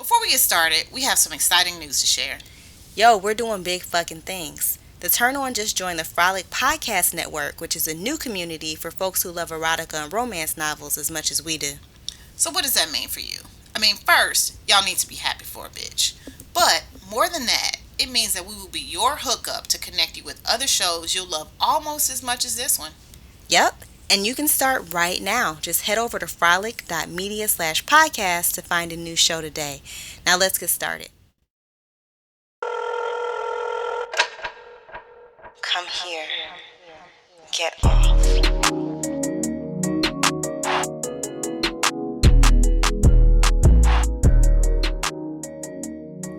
before we get started, we have some exciting news to share. Yo, we're doing big fucking things. The Turn On just joined the Frolic Podcast Network, which is a new community for folks who love erotica and romance novels as much as we do. So, what does that mean for you? I mean, first, y'all need to be happy for a bitch. But more than that, it means that we will be your hookup to connect you with other shows you'll love almost as much as this one. Yep, and you can start right now. Just head over to frolic.media/podcast to find a new show today. Now let's get started. Come here. Get off.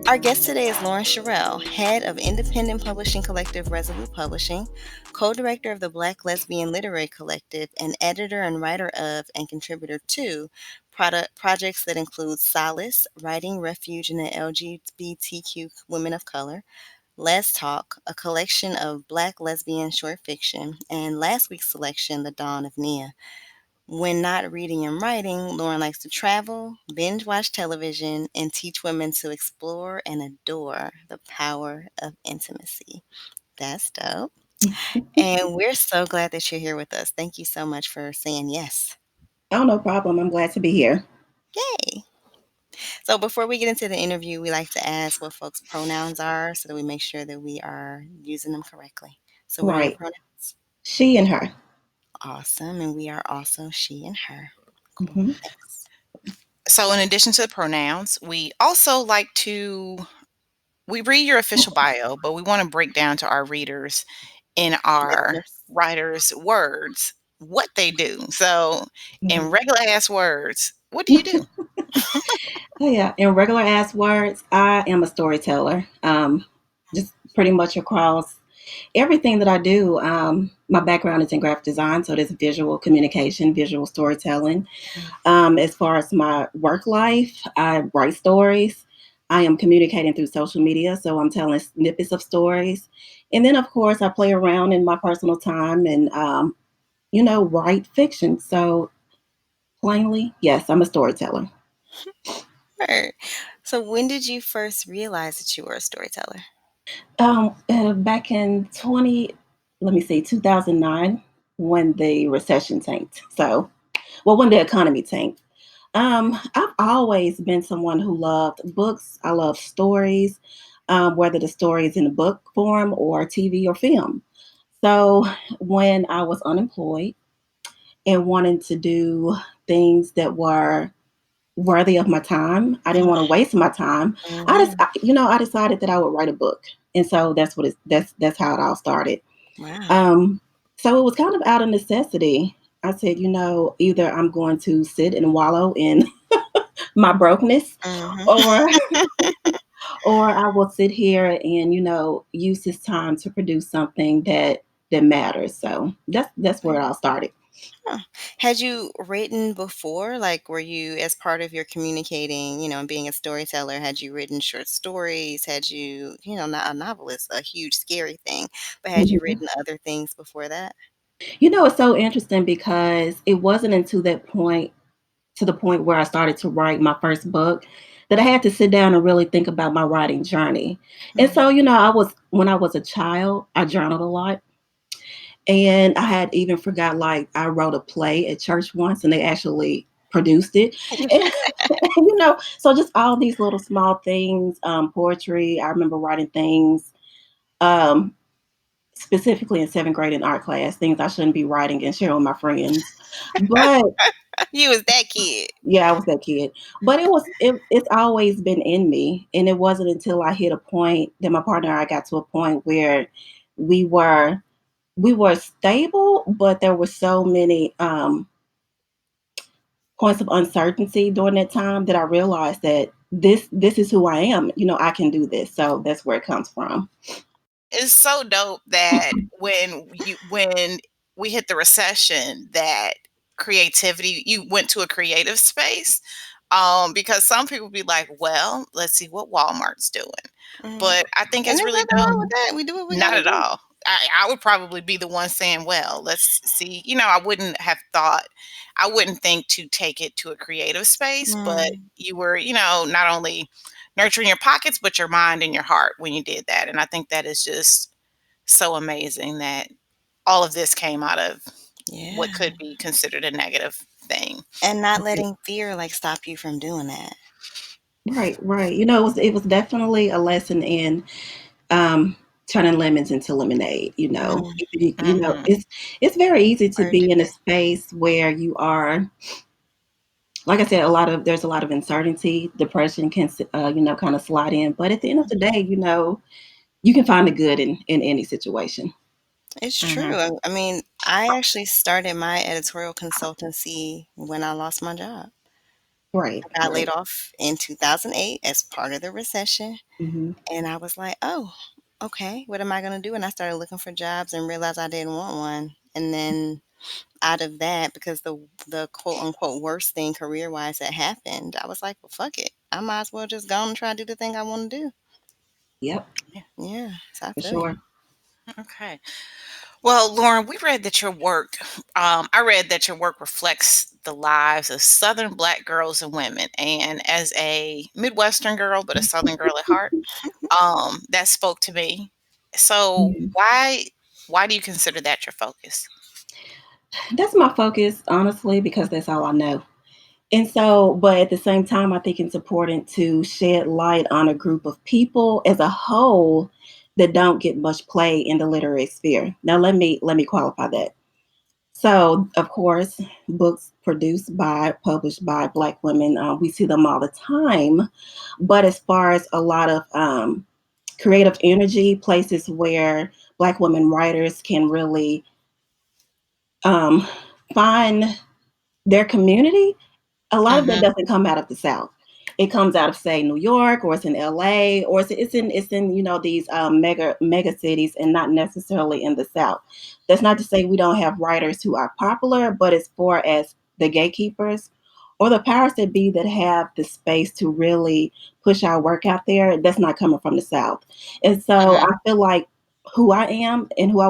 Our guest today is Lauren Cherelle, head of independent publishing collective Resolute Publishing, co-director of the Black Lesbian Literary Collective, and editor and writer of and contributor to projects that include Solace, Writing Refuge in the LGBTQ Women of Color, Let's Talk, a collection of Black lesbian short fiction, and last week's selection, The Dawn of Nia. When not reading and writing, Lauren likes to travel, binge watch television, and teach women to explore and adore the power of intimacy. That's dope. And we're so glad that you're here with us. Thank you so much for saying yes. Oh, no problem. I'm glad to be here. Yay. So before we get into the interview, we like to ask what folks' pronouns are so that we make sure that we are using them correctly. So what are your Right. pronouns? She and her. Awesome. And we are also she and her. Cool. hmm Thanks. So, in addition to the pronouns, we also like to we read your official bio, but we want to break down to our readers in our Listeners. writers' words what they do. So, in hmm regular ass words, what do you do? Oh, yeah. In regular ass words, I am a storyteller. Just pretty much across everything that I do. My background is in graphic design, so there's visual communication, visual storytelling. As far as my work life, I write stories. I am communicating through social media, so I'm telling snippets of stories. And then, of course, I play around in my personal time and, write fiction. So, plainly, yes, I'm a storyteller. Right. So when did you first realize that you were a storyteller? Back in let me see, 2009, when the recession tanked. So, well, when the economy tanked. I've always been someone who loved books. I love stories, whether the story is in book form or TV or film. So when I was unemployed and wanting to do things that were worthy of my time, I didn't want to waste my time. Mhm. I decided that I would write a book, and so that's how it all started. Wow. Um, so it was kind of out of necessity. I said, either I'm going to sit and wallow in my brokenness, Mhm. or or I will sit here and use this time to produce something that matters. So that's where it all started. Huh. Had you written before? Like, were you, as part of your communicating, and being a storyteller, had you written short stories? Had you, not a novel is a huge, scary thing, but had you Mhm. written other things before that? It's so interesting because it wasn't until that point, to the point where I started to write my first book, that I had to sit down and really think about my writing journey. And Mhm. so, when I was a child, I journaled a lot. And I had even forgot, like, I wrote a play at church once and they actually produced it. And, so just all these little small things, poetry. I remember writing things, um, specifically in seventh grade in art class, things I shouldn't be writing and sharing with my friends. But You was that kid. yeah, I was that kid. But it's always been in me. And it wasn't until I hit a point that my partner and I got to a point where we were we were stable, but there were so many points of uncertainty during that time that I realized that this is who I am. I can do this. So that's where it comes from. It's so dope that when we hit the recession, that creativity, you went to a creative space. Because some people be like, well, let's see what Walmart's doing. Mhm. But I think And it's there's really nothing dope. wrong with that. We do what we Not gotta at do. all. I would probably be the one saying, well, let's see. I wouldn't have thought, I wouldn't think to take it to a creative space, but Mm, you were, not only nurturing your pockets, but your mind and your heart when you did that. And I think that is just so amazing that all of this came out of what yeah. could be considered a negative thing. And not letting fear like stop you from doing that. Right, right. It was definitely a lesson in um, turning lemons into lemonade. Mm, Hmm. It's very easy to word be to in a that. space where you are, like I said, there's a lot of uncertainty. Depression can, kind of slide in. But at the end of the day, you can find the good in any situation. It's true. Hmm. I mean, I actually started my editorial consultancy when I lost my job. Right, I got laid right. off in 2008 as part of the recession. Hmm. And I was like, oh, okay, what am I going to do? And I started looking for jobs and realized I didn't want one. And then out of that, because the quote unquote worst thing career wise that happened, I was like, well, fuck it. I might as well just go and try to do the thing I want to do. Yep, Yeah. Yeah, so I for feel you. sure. Okay. Well, Lauren, we read that your work, I read that your work reflects the lives of Southern Black girls and women. And as a Midwestern girl, but a Southern girl at heart, that spoke to me. So Mhm. why do you consider that your focus? That's my focus, honestly, because that's all I know. And so, but at the same time, I think it's important to shed light on a group of people as a whole that don't get much play in the literary sphere. Now, let me qualify that. So, of course, books produced by, published by Black women, we see them all the time. But as far as a lot of creative energy, places where Black women writers can really um, find their community, a lot of that Hmm. doesn't come out of the South. It comes out of, say, New York, or it's in LA, or it's in these mega cities, and not necessarily in the South. That's not to say we don't have writers who are popular, but as far as the gatekeepers or the powers that be that have the space to really push our work out there, that's not coming from the South. And so Hmm. I feel like who I am and who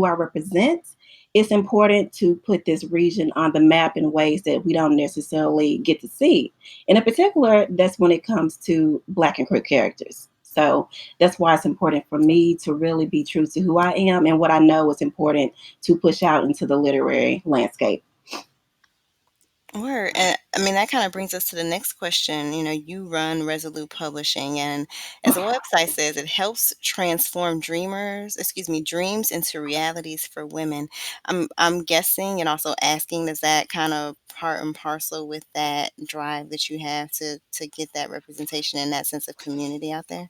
I represent, it's important to put this region on the map in ways that we don't necessarily get to see. And in particular, that's when it comes to Black and queer characters. So that's why it's important for me to really be true to who I am and what I know is important to push out into the literary landscape. Word. And I mean, that kind of brings us to the next question. You run Resolute Publishing, and as the website says, it helps transform dreams into realities for women. I'm guessing and also asking, does that kind of part and parcel with that drive that you have to get that representation and that sense of community out there?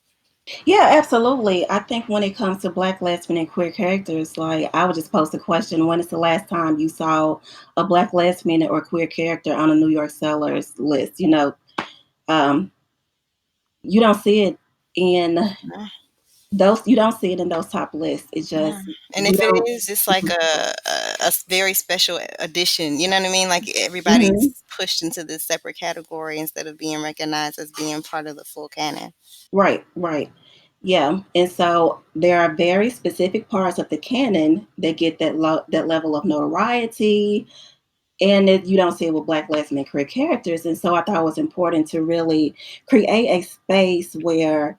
Yeah, absolutely. I think when it comes to Black, lesbian, and queer characters, like I would just post a question: when is the last time you saw a Black, lesbian, or queer character on a New York sellers list? Um, you don't see it in No, you don't see it in those top lists. It's no. just And we if it don't. is, it's like a very special edition. You know what I mean? Like Mhm. everybody's pushed into this separate category instead of being recognized as being part of the full canon. Right, right. Yeah, and so there are very specific parts of the canon that get that level of notoriety, and you don't see it with Black, lesbian, and queer characters. And so I thought it was important to really create a space where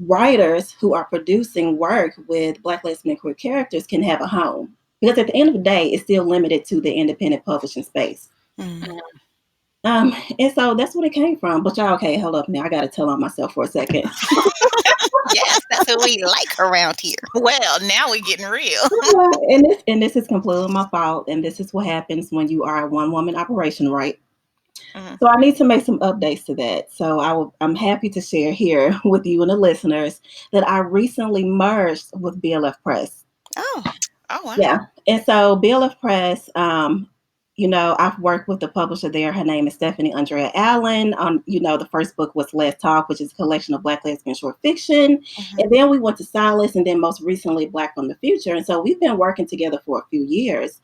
writers who are producing work with Black, lesbian, and queer characters can have a home. Because at the end of the day, it's still limited to the independent publishing space. Mm. And so that's what it came from. But y'all, okay, hold up now. I got to tell on myself for a second. Yes, that's what we like around here. Well, now we're getting real. And this is completely my fault. And this is what happens when you are a one woman operation, right? Mhm. So I need to make some updates to that. So I'm happy to share here with you and the listeners that I recently merged with BLF Press. Oh, Oh, wow. Yeah. And so BLF Press, I've worked with the publisher there. Her name is Stephanie Andrea Allen. The first book was Let's Talk, which is a collection of Black lesbian short fiction. mhm. And then we went to Silas, and then most recently Black from the Future. And so we've been working together for a few years.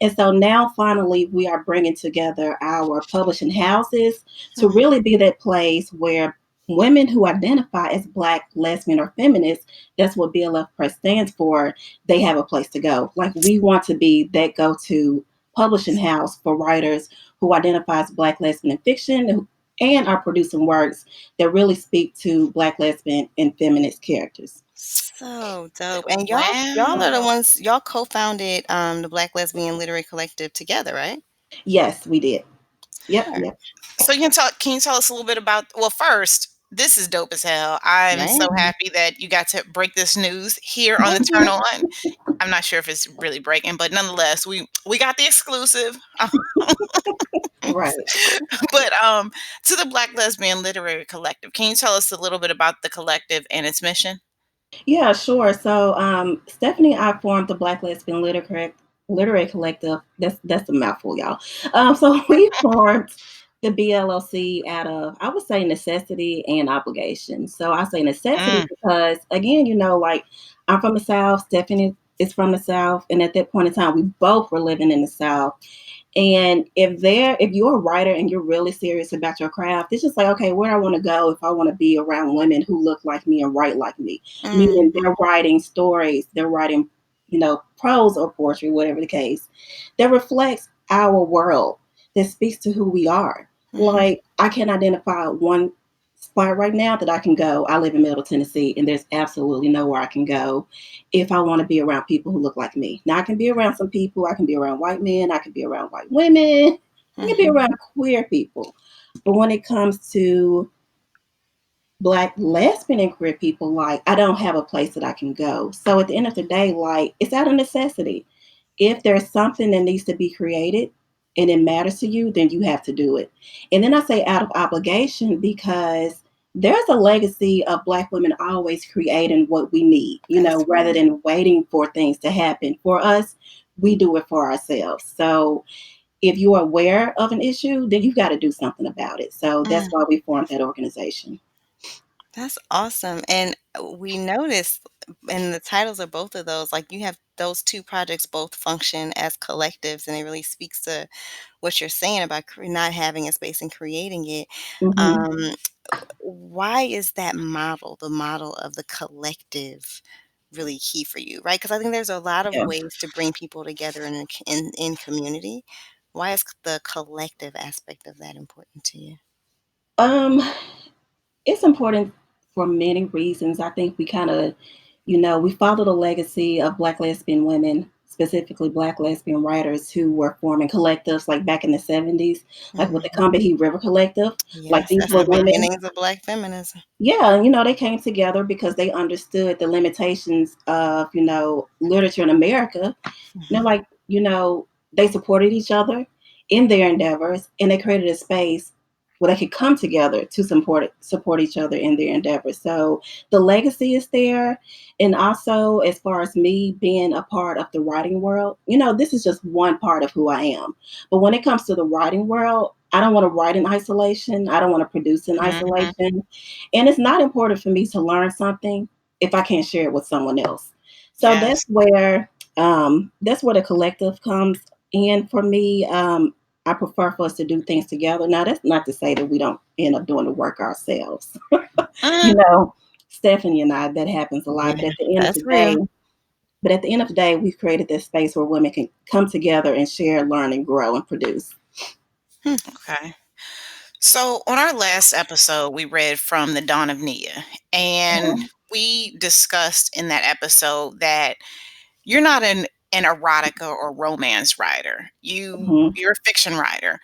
And so now finally we are bringing together our publishing houses to Mhm. really be that place where women who identify as Black, lesbian, or feminist, that's what BLF Press stands for, they have a place to go. Like, we want to be that go to publishing house for writers who identify as Black, lesbian, and fiction and are producing works that really speak to Black, lesbian, and feminist characters. So dope. And y'all are the Wow. ones y'all co-founded the Black Lesbian Literary Collective together, right? Yes, we did. Yep, Hmm. yep. So can you tell us a little bit about, well, first, this is dope as hell. I'm so Man. happy that you got to break this news here on the Turn On. I'm not sure if it's really breaking, but nonetheless, we got the exclusive. Right. But to the Black Lesbian Literary Collective, can you tell us a little bit about the collective and its mission? Yeah, sure. So, Stephanie and I formed the Black Lesbian Literary Collective. That's a mouthful, y'all. So we formed the BLOC out of, I would say, necessity and obligation. So I say necessity Mm, because, again, like, I'm from the South. Stephanie is from the South, and at that point in time, we both were living in the South. And if you're a writer and you're really serious about your craft, it's just like, okay, where do I want to go if I want to be around women who look like me and write like me? Meaning Mm-hmm. they're writing stories, they're writing, prose or poetry, whatever the case, that reflects our world, that speaks to who we are. Mm-hmm. Like, I can identify one spot right now that I can go. I live in Middle Tennessee, and there's absolutely nowhere I can go if I want to be around people who look like me. Now, I can be around some people. I can be around white men. I can be around white women. I can be Mm-hmm. around queer people. But when it comes to Black, lesbian, and queer people, like, I don't have a place that I can go. So at the end of the day, like, it's out of necessity. If there's something that needs to be created and it matters to you, then you have to do it. And then I say out of obligation because there's a legacy of Black women always creating what we need, That's rather right. than waiting for things to happen. For us, we do it for ourselves. So if you're aware of an issue, then you've got to do something about it. So that's Mm, why we formed that organization. that's awesome. And we noticed in the titles of both of those, like you have those two projects both function as collectives, and it really speaks to what you're saying about not having a space and creating it. Hmm. Um, why is that model, the model of the collective, really key for you, right? Because I think there's a lot of Yeah. ways to bring people together in community. Why is the collective aspect of that important to you? Um, it's important for many reasons. I think we kind of, we follow the legacy of Black lesbian women, specifically Black lesbian writers who were forming collectives like back in the 70s, like with the Mhm. Combahee River Collective. Like, Yes, these that's were the women. beginnings of Black feminism. Yeah, they came together because they understood the limitations of, literature in America. Mhm. Like, they supported each other in their endeavors, and they created a space where they could come together to support each other in their endeavors. So the legacy is there. And also, as far as me being a part of the writing world, this is just one part of who I am. But when it comes to the writing world, I don't want to write in isolation. I don't want to produce in Mhm. isolation. And it's not important for me to learn something if I can't share it with someone else. So Yes. that's where the collective comes in for me. I prefer for us to do things together. Now, that's not to say that we don't end up doing the work ourselves. Mm, you know, Stephanie and I, that happens a lot. Yeah, that's real. But at the end of the day, we've created this space where women can come together and share, learn, and grow and produce. Hmm. okay. So on our last episode, we read from the Dawn of Nia, and we discussed in that episode that you're not an erotica or romance writer. Mhm. You're a fiction writer.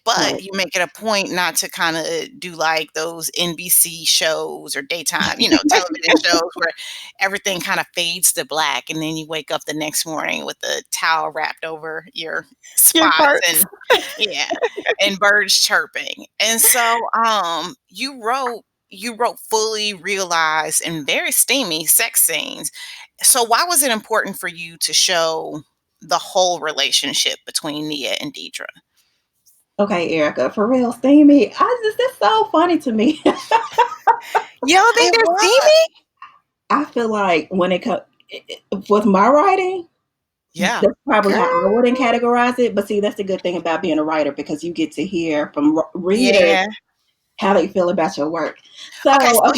But Right. you make it a point not to kind of do like those NBC shows or daytime, television shows where everything kind of fades to black and then you wake up the next morning with a towel wrapped over your Your spots parts. and yeah, and birds chirping. And so you wrote fully realized and very steamy sex scenes. So why was it important for you to show the whole relationship between Nia and Deidre? Okay, Erica, for real, steamy. That's so funny to me. Y'all think It they're was. steamy? I feel like when it comes with my writing, Yeah. that's probably how I Girl. wouldn't categorize it. But see, that's the good thing about being a writer because you get to hear from readers Yeah. how they feel about your work. Okay, So,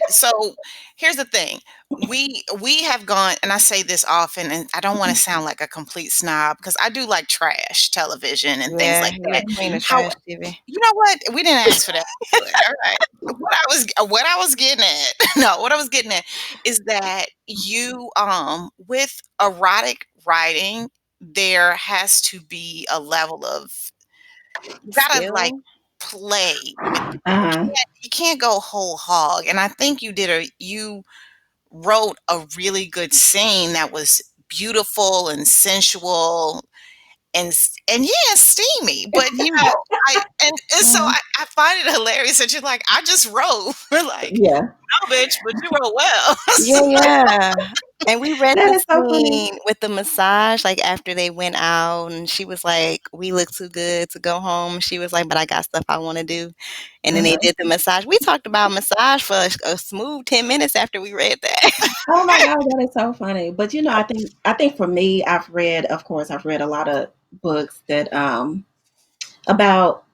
so here's the thing. We have gone, and I say this often, and I don't want to sound like a complete snob because I do like trash television and things Yeah, like you're that. the queen of How trash TV. you know what? We didn't ask for that. But all right. What I was getting at, no, what I was getting at is that you with erotic writing, there has to be a level of you gotta like Skill? play with uh, you can't go whole hog. And I think you wrote a really good scene that was beautiful and sensual and yeah, steamy. But and so uh, I find it hilarious that you're like, I just wrote. We're like, yeah, no, bitch, but you wrote well. Yeah, yeah. And we read that the is so funny. scene with the massage, like, after they went out, and she was like, "We look too good to go home." She was like, "But I got stuff I wanna do." And then they Uh-huh. did the massage. We talked about massage for a smooth 10 minutes after we read that. Oh my God, that is so funny. But I think for me, of course, I've read a lot of books that about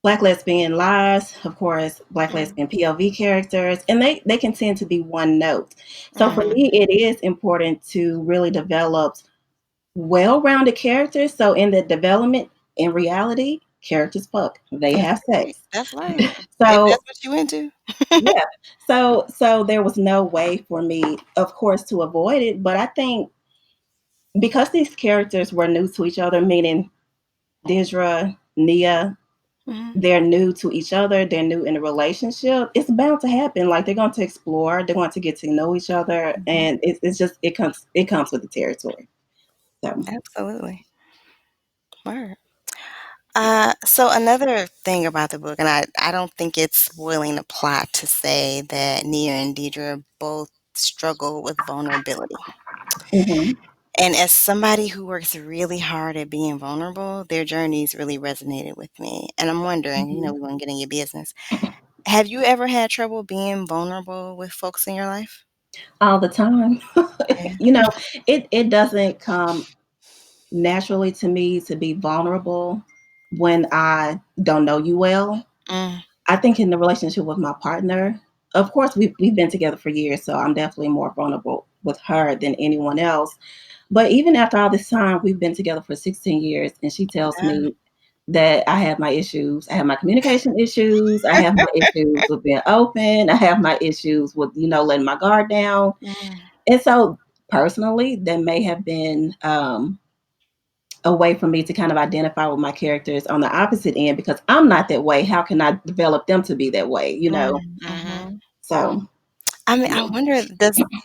Black lesbian lives, of course, Black Mm, lesbian POV characters, and they can tend to be one note. So for mhm, me, it is important to really develop well-rounded characters. So in the development, in reality, characters fuck. They that's have right, sex. that's right. If So that's what you into. yeah. So there was no way for me, of course, to avoid it. But I think because these characters were new to each other, meaning Deirdre, Nia, Mhm, they're new to each other, they're new in a relationship, it's bound to happen. Like they're going to explore, they're going to get to know each other, mhm. and it's just it comes with the territory. So Absolutely. Word. So another thing about the book, and I don't think it's spoiling the plot to say that Nia and Deidre both struggle with vulnerability. mhm, And as somebody who works really hard at being vulnerable, their journeys really resonated with me. And I'm wondering, mhm. we want to get in your business. Have you ever had trouble being vulnerable with folks in your life? All the time. Yeah. you know, it doesn't come naturally to me to be vulnerable when I don't know you well. Mm, I think in the relationship with my partner, of course, we've been together for years, so I'm definitely more vulnerable with her than anyone else. But even after all this time, we've been together for 16 years, and she tells yeah. me that I have my issues. I have my communication issues. I have my issues with being open. I have my issues with, letting my guard down. Mm, And so, personally, that may have been a way for me to kind of identify with my characters on the opposite end because I'm not that way. How can I develop them to be that way? Hmm. mhm. So, I mean, I yeah. wonder,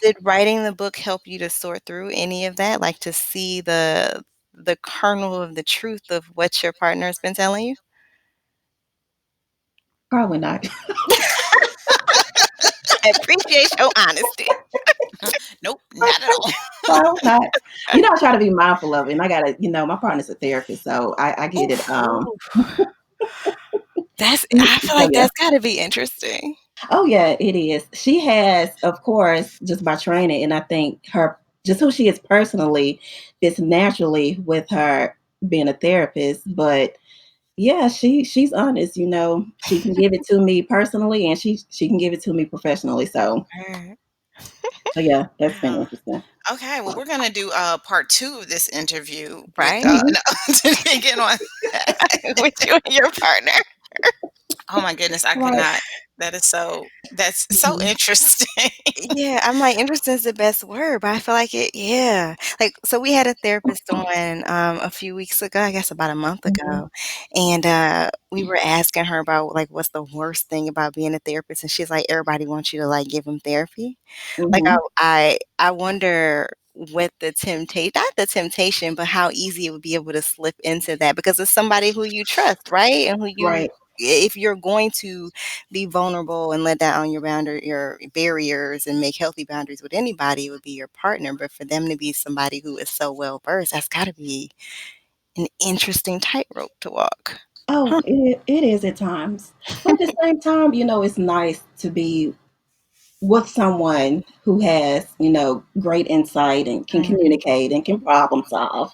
did writing the book help you to sort through any of that? Like to see the kernel of the truth of what your partner's been telling you? Probably not. I appreciate your honesty. Nope, not at all. Probably not. I try to be mindful of it. And I gotta, my partner's a therapist, so I get it. Oof, oof. I feel So like yeah. that's gotta be interesting. Oh yeah, it is. She has, of course, just by training, and I think her just who she is personally fits naturally with her being a therapist. But yeah, she's honest. She can give it to me personally, and she can give it to me professionally. Right. So yeah, that's been Wow. interesting. Okay, well, we're gonna do part two of this interview with Right? Mhm. no, to get on. With you and your partner. Oh my goodness, I could Right. not. That's so Mhm. interesting. Yeah, I'm like, interesting is the best word, but I feel like yeah. Like, so we had a therapist on a few weeks ago, I guess about a month Mhm. ago, and we were asking her about like what's the worst thing about being a therapist, and she's like, everybody wants you to like give them therapy. Like Mhm. I wonder what the temptation, not the temptation, but how easy it would be able to slip into that because it's somebody who you trust, right? And who you Right. if you're going to be vulnerable and let down your barriers and make healthy boundaries with anybody, it would be your partner. But for them to be somebody who is so well versed, that's gotta be an interesting tightrope to walk. Oh, Huh. it is at times. But at the same time, it's nice to be with someone who has, great insight and can Mhm. communicate and can problem solve.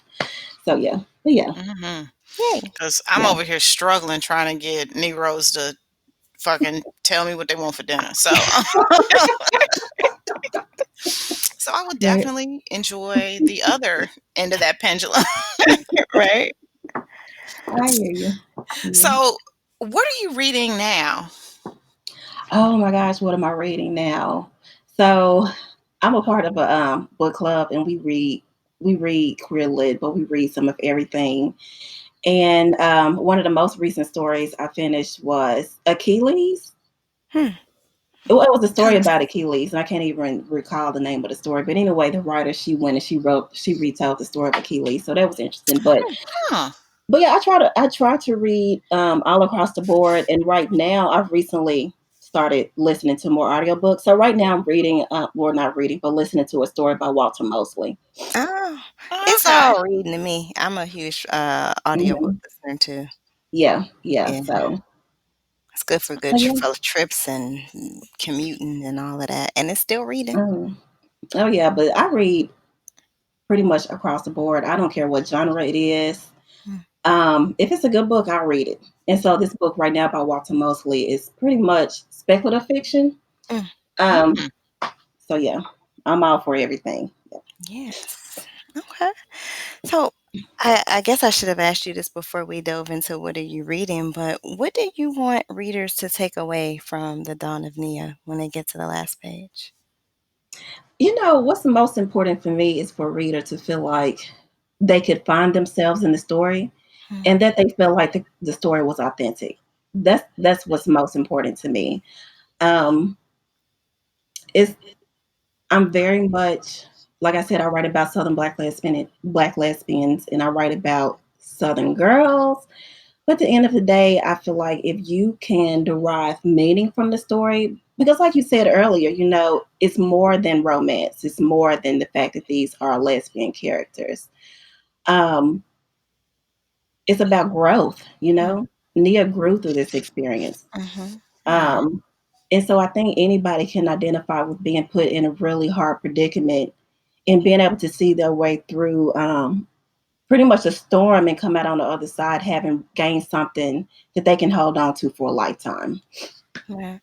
So yeah. But yeah. Hmm. Yay. Because I'm Yeah. over here struggling trying to get Negroes to fucking tell me what they want for dinner. So, so I would Right. definitely enjoy the other end of that pendulum. Right? I hear you. Yeah. So, what are you reading now? Oh my gosh, what am I reading now? So I'm a part of a book club, and we read queer lit, but we read some of everything. And one of the most recent stories I finished was Achilles. Hmm. It was a story Sounds about Achilles, and I can't even recall the name of the story. But anyway, the writer, she went and she retold the story of Achilles, so that was interesting. Huh. But yeah, I try to read all across the board, and right now I've recently started listening to more audiobooks. So right now I'm reading, well, not reading, but listening to a story by Walter Mosley. Oh, it's Okay. all reading to me. I'm a huge audiobook Mhm. listener too. Yeah, yeah. Yeah. So, It's good for so good yeah. for trips and commuting and all of that. And it's still reading. Mhm. Oh yeah, but I read pretty much across the board. I don't care what genre it is. Mm, If it's a good book, I'll read it. And so this book right now by Walter Mosley is pretty much speculative fiction. mm, Um, Hmm. so yeah, I'm all for everything. yes. Okay. So I guess I should have asked you this before we dove into what are you reading, but what do you want readers to take away from the Dawn of Nia when they get to the last page? What's the most important for me is for a reader to feel like they could find themselves in the story, Hmm. and that they feel like the story was authentic. That's what's most important to me. Um, it's I'm very much, like I said, I write about Southern black lesbians, and I write about Southern girls. But at the end of the day, I feel like if you can derive meaning from the story, because like you said earlier, it's more than romance. It's more than the fact that these are lesbian characters. Um, it's about growth. Nia grew through this experience. Mm-hmm. Yeah. Um, and so I think anybody can identify with being put in a really hard predicament and being able to see their way through pretty much a storm and come out on the other side having gained something that they can hold on to for a lifetime. Yeah.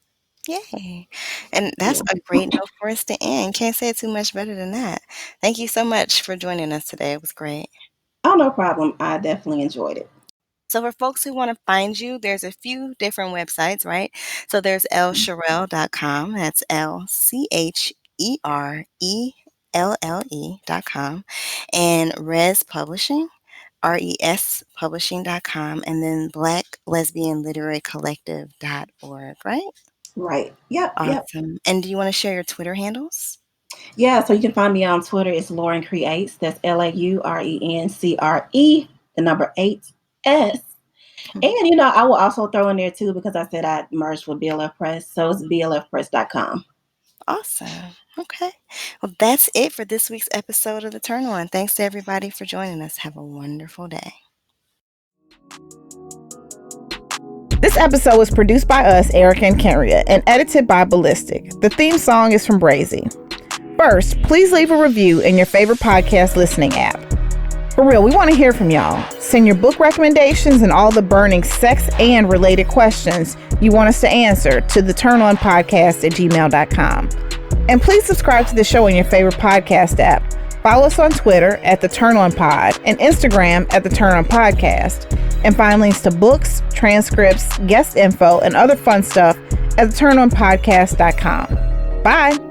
Yay. And that's Yeah. a great note for us to end. Can't say it too much better than that. Thank you so much for joining us today. It was great. Oh, no problem. I definitely enjoyed it. So for folks who want to find you, there's a few different websites, right? So there's lcherelle.com. That's LCHERELLE.com. And Res Publishing, RES Publishing.com. And then Black Lesbian Literary Collective.org, right? Right. Yep. Yep. Awesome. And do you want to share your Twitter handles? Yeah. So you can find me on Twitter. It's Lauren Creates. That's LAURENCRE, the number 8S. Hmm. And, I will also throw in there too, because I said I merged with BLF Press. So it's blfpress.com. Awesome. Okay. Well, that's it for this week's episode of The Turn On. Thanks to everybody for joining us. Have a wonderful day. This episode was produced by us, Erica and Kenria, and edited by Ballistic. The theme song is from Brazy. First, please leave a review in your favorite podcast listening app. For real, we want to hear from y'all. Send your book recommendations and all the burning sex and related questions you want us to answer to theturnonpodcast@gmail.com. And please subscribe to the show in your favorite podcast app. Follow us on Twitter at The Turn On Pod and Instagram at The Turn On Podcast. And find links to books, transcripts, guest info, and other fun stuff at theturnonpodcast.com. Bye.